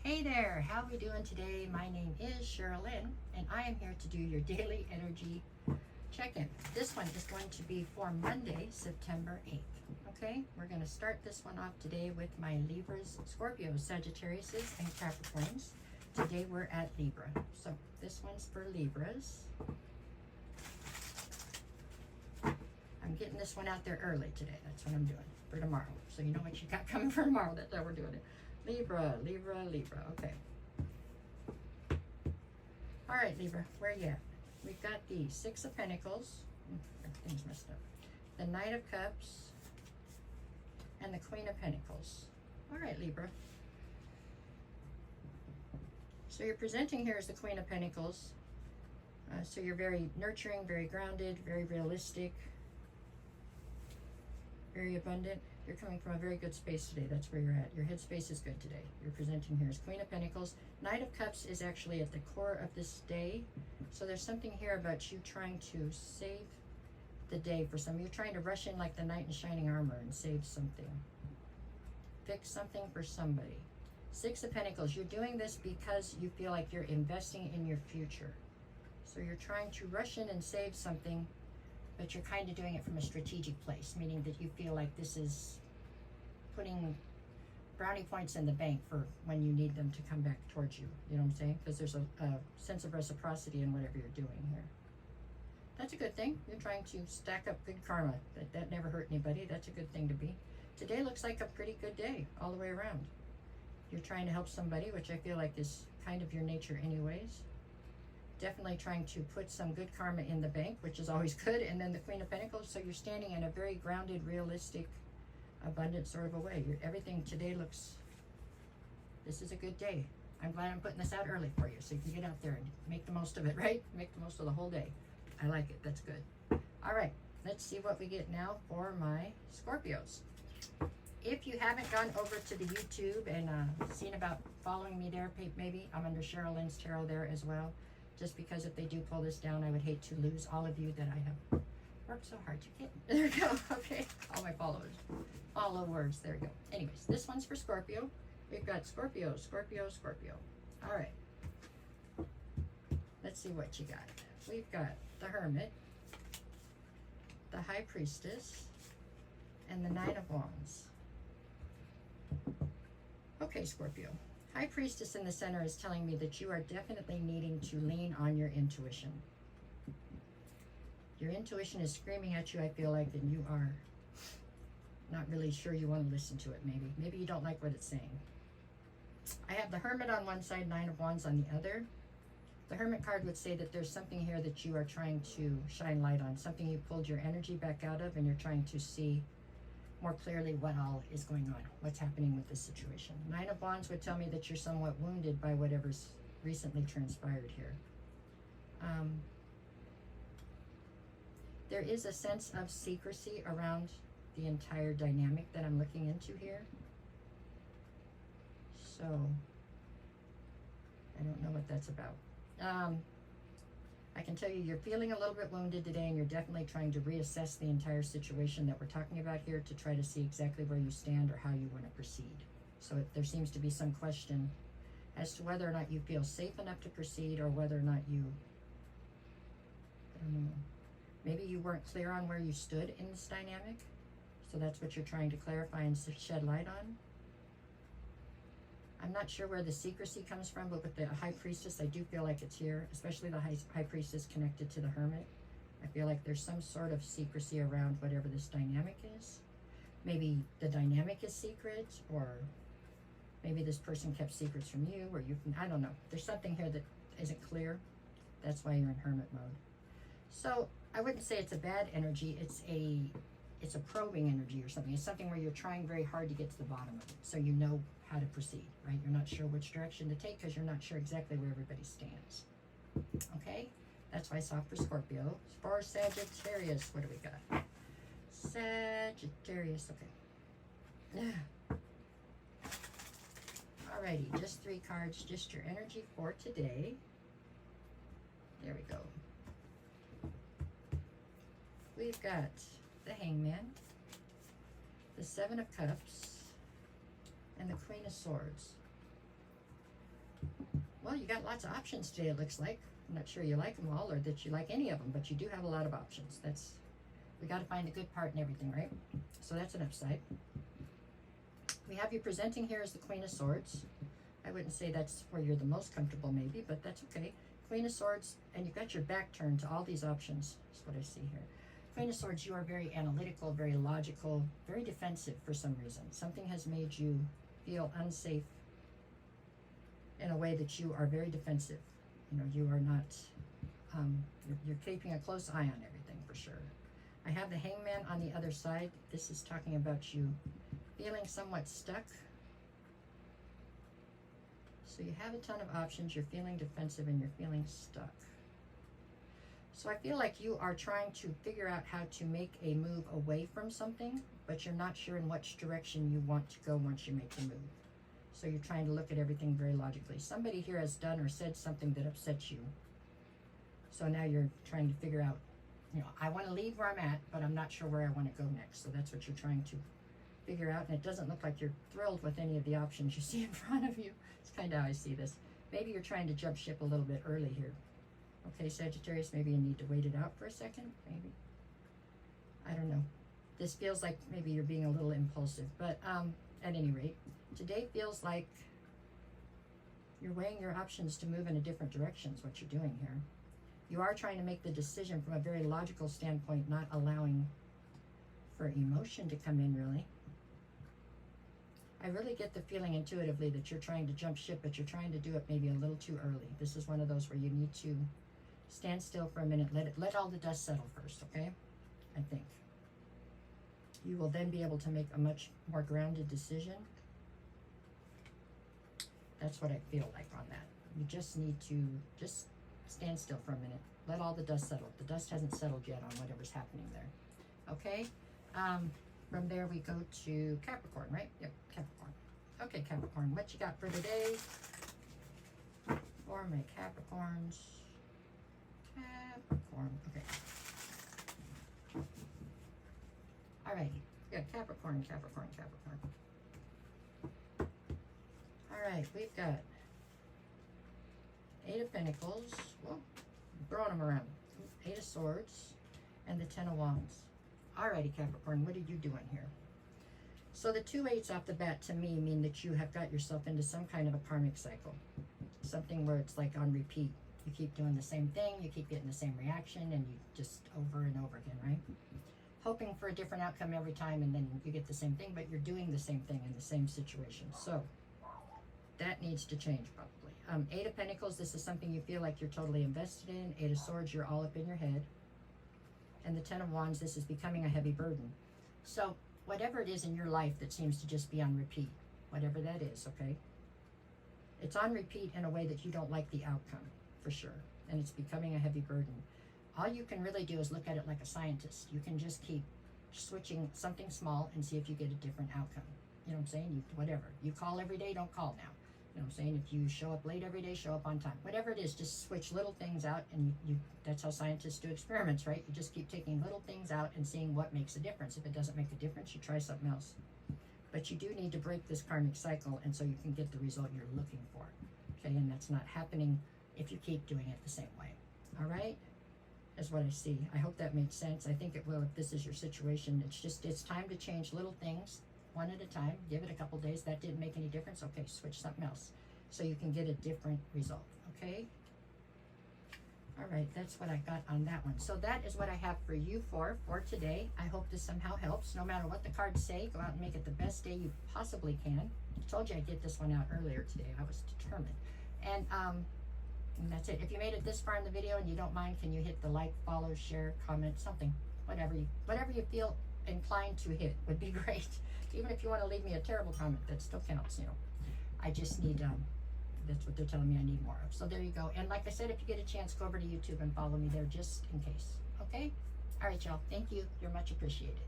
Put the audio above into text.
Hey there, how are we doing today? My name is Sherilyn, and I am here to do your daily energy check-in. This one is going to be for Monday, September 8th. Okay, we're going to start this one off today with my Libras, Scorpios, Sagittariuses, and Capricorns. Today we're at Libra. So this one's for Libras. I'm getting this one out there early today. That's what I'm doing for tomorrow. So you know what you got coming for tomorrow. That's how we're doing it. Libra, Libra, Libra. Okay. All right, Libra, where you at? We've got the Six of Pentacles. Everything's messed up. The Knight of Cups. And the Queen of Pentacles. All right, Libra. So you're presenting here as the Queen of Pentacles. So you're very nurturing, very grounded, very realistic, very abundant. You're coming from a very good space today. That's where you're at. Your headspace is good today. You're presenting here as Queen of Pentacles. Knight of Cups is actually at the core of this day. So there's something here about you trying to save the day for some. You're trying to rush in like the knight in shining armor and save something. Fix something for somebody. Six of Pentacles. You're doing this because you feel like you're investing in your future. So you're trying to rush in and save something, but you're kind of doing it from a strategic place, meaning that you feel like this is putting brownie points in the bank for when you need them to come back towards you. You know what I'm saying? Because there's a sense of reciprocity in whatever you're doing here. That's a good thing. You're trying to stack up good karma. That never hurt anybody. That's a good thing to be. Today looks like a pretty good day all the way around. You're trying to help somebody, which I feel like is kind of your nature anyways. Definitely trying to put some good karma in the bank, which is always good. And then the Queen of Pentacles. So you're standing in a very grounded, realistic, abundant sort of a way. Everything today looks, this is a good day. I'm glad I'm putting this out early for you so you can get out there and make the most of it, right? Make the most of the whole day. I like it. That's good. All right. Let's see what we get now for my Scorpios. If you haven't gone over to the YouTube and seen about following me there, maybe I'm under Sherilyn's Tarot there as well. Just because if they do pull this down, I would hate to lose all of you that I have worked so hard to get. There we go. Okay. All my followers. Followers. There we go. Anyways, this one's for Scorpio. We've got Scorpio, Scorpio, Scorpio. All right. Let's see what you got. We've got the Hermit, the High Priestess, and the Nine of Wands. Okay, Scorpio. High Priestess in the center is telling me that you are definitely needing to lean on your intuition. Your intuition is screaming at you, I feel like, and you are not really sure you want to listen to it, maybe. Maybe you don't like what it's saying. I have the Hermit on one side, Nine of Wands on the other. The Hermit card would say that there's something here that you are trying to shine light on, something you pulled your energy back out of, and you're trying to see more clearly what all is going on, what's happening with this situation. Nine of Wands would tell me that you're somewhat wounded by whatever's recently transpired here. There is a sense of secrecy around the entire dynamic that I'm looking into here. So, I don't know what that's about. I can tell you you're feeling a little bit wounded today, and you're definitely trying to reassess the entire situation that we're talking about here to try to see exactly where you stand or how you want to proceed. So there seems to be some question as to whether or not you feel safe enough to proceed, or whether or not you, I don't know, maybe you weren't clear on where you stood in this dynamic. So that's what you're trying to clarify and shed light on. I'm not sure where the secrecy comes from, but with the High Priestess, I do feel like it's here, especially the High Priestess connected to the Hermit. I feel like there's some sort of secrecy around whatever this dynamic is. Maybe the dynamic is secret, or maybe this person kept secrets from you, or you can, I don't know. There's something here that isn't clear. That's why you're in Hermit mode. So I wouldn't say it's a bad energy. It's a probing energy or something. It's something where you're trying very hard to get to the bottom of it, so you know how to proceed, right? You're not sure which direction to take because you're not sure exactly where everybody stands. Okay? That's why I saw for Scorpio. For Sagittarius, what do we got? Sagittarius, okay. Alrighty, just 3 cards, just your energy for today. There we go. We've got the Hangman, the Seven of Cups, and the Queen of Swords. you got lots of options today, it looks like. I'm not sure you like them all or that you like any of them, but you do have a lot of options. We got to find the good part in everything, right? So that's an upside. We have you presenting here as the Queen of Swords. I wouldn't say that's where you're the most comfortable maybe, but that's okay. Queen of Swords, and you've got your back turned to all these options. That's what I see here. Queen of Swords, you are very analytical, very logical, very defensive for some reason. Something has made you feel unsafe in a way that you are very defensive. You know, you are not, you're keeping a close eye on everything for sure. I have the Hangman on the other side. This is talking about you feeling somewhat stuck. So you have a ton of options, you're feeling defensive and you're feeling stuck. So I feel like you are trying to figure out how to make a move away from something, but you're not sure in which direction you want to go once you make the move. So you're trying to look at everything very logically. Somebody here has done or said something that upsets you. So now you're trying to figure out, you know, I want to leave where I'm at, but I'm not sure where I want to go next. So that's what you're trying to figure out. And it doesn't look like you're thrilled with any of the options you see in front of you. It's kind of how I see this. Maybe you're trying to jump ship a little bit early here. Okay, Sagittarius, maybe you need to wait it out for a second, maybe. I don't know. This feels like maybe you're being a little impulsive, but at any rate, today feels like you're weighing your options to move in a different direction is what you're doing here. You are trying to make the decision from a very logical standpoint, not allowing for emotion to come in, really. I really get the feeling intuitively that you're trying to jump ship, but you're trying to do it maybe a little too early. This is one of those where you need to stand still for a minute, let all the dust settle first, okay? I think. You will then be able to make a much more grounded decision. That's what I feel like on that. You just need to just stand still for a minute. Let all the dust settle. The dust hasn't settled yet on whatever's happening there. Okay? From there we go to Capricorn, right? Yep, Capricorn. Okay, Capricorn, what you got for today? For my Capricorns. Capricorn, okay. Alrighty, we got Capricorn, Capricorn, Capricorn. Alright, we've got 8 of Pentacles. Whoa, throwing them around. 8 of Swords and the 10 of Wands. Alrighty, Capricorn, what are you doing here? So the 2 8s off the bat to me mean that you have got yourself into some kind of a karmic cycle. Something where it's like on repeat. You keep doing the same thing, you keep getting the same reaction, and you just over and over again, right? Hoping for a different outcome every time, and then you get the same thing, but you're doing the same thing in the same situation. So that needs to change probably. 8 of Pentacles, this is something you feel like you're totally invested in. 8 of Swords, you're all up in your head. And the 10 of Wands, this is becoming a heavy burden. So whatever it is in your life that seems to just be on repeat, whatever that is, okay? It's on repeat in a way that you don't like the outcome, for sure. And it's becoming a heavy burden. All you can really do is look at it like a scientist. You can just keep switching something small and see if you get a different outcome. You know what I'm saying? Whatever. You call every day, don't call now. You know what I'm saying? If you show up late every day, show up on time. Whatever it is, just switch little things out, and that's how scientists do experiments, right? You just keep taking little things out and seeing what makes a difference. If it doesn't make a difference, you try something else. But you do need to break this karmic cycle, and so you can get the result you're looking for. Okay, and that's not happening if you keep doing it the same way. All right? That's what I see. I hope that made sense. I think it will if this is your situation. It's time to change little things one at a time. Give it a couple days. That didn't make any difference. Okay, switch something else so you can get a different result. Okay? All right, that's what I got on that one. So that is what I have for you for today. I hope this somehow helps. No matter what the cards say, go out and make it the best day you possibly can. I told you I'd get this one out earlier today. I was determined. And that's it. If you made it this far in the video and you don't mind, can you hit the like, follow, share, comment, something, whatever you feel inclined to hit would be great. Even if you want to leave me a terrible comment, that still counts, you know. I just need, that's what they're telling me I need more of. So there you go. And like I said, if you get a chance, go over to YouTube and follow me there just in case. Okay? All right, y'all. Thank you. You're much appreciated.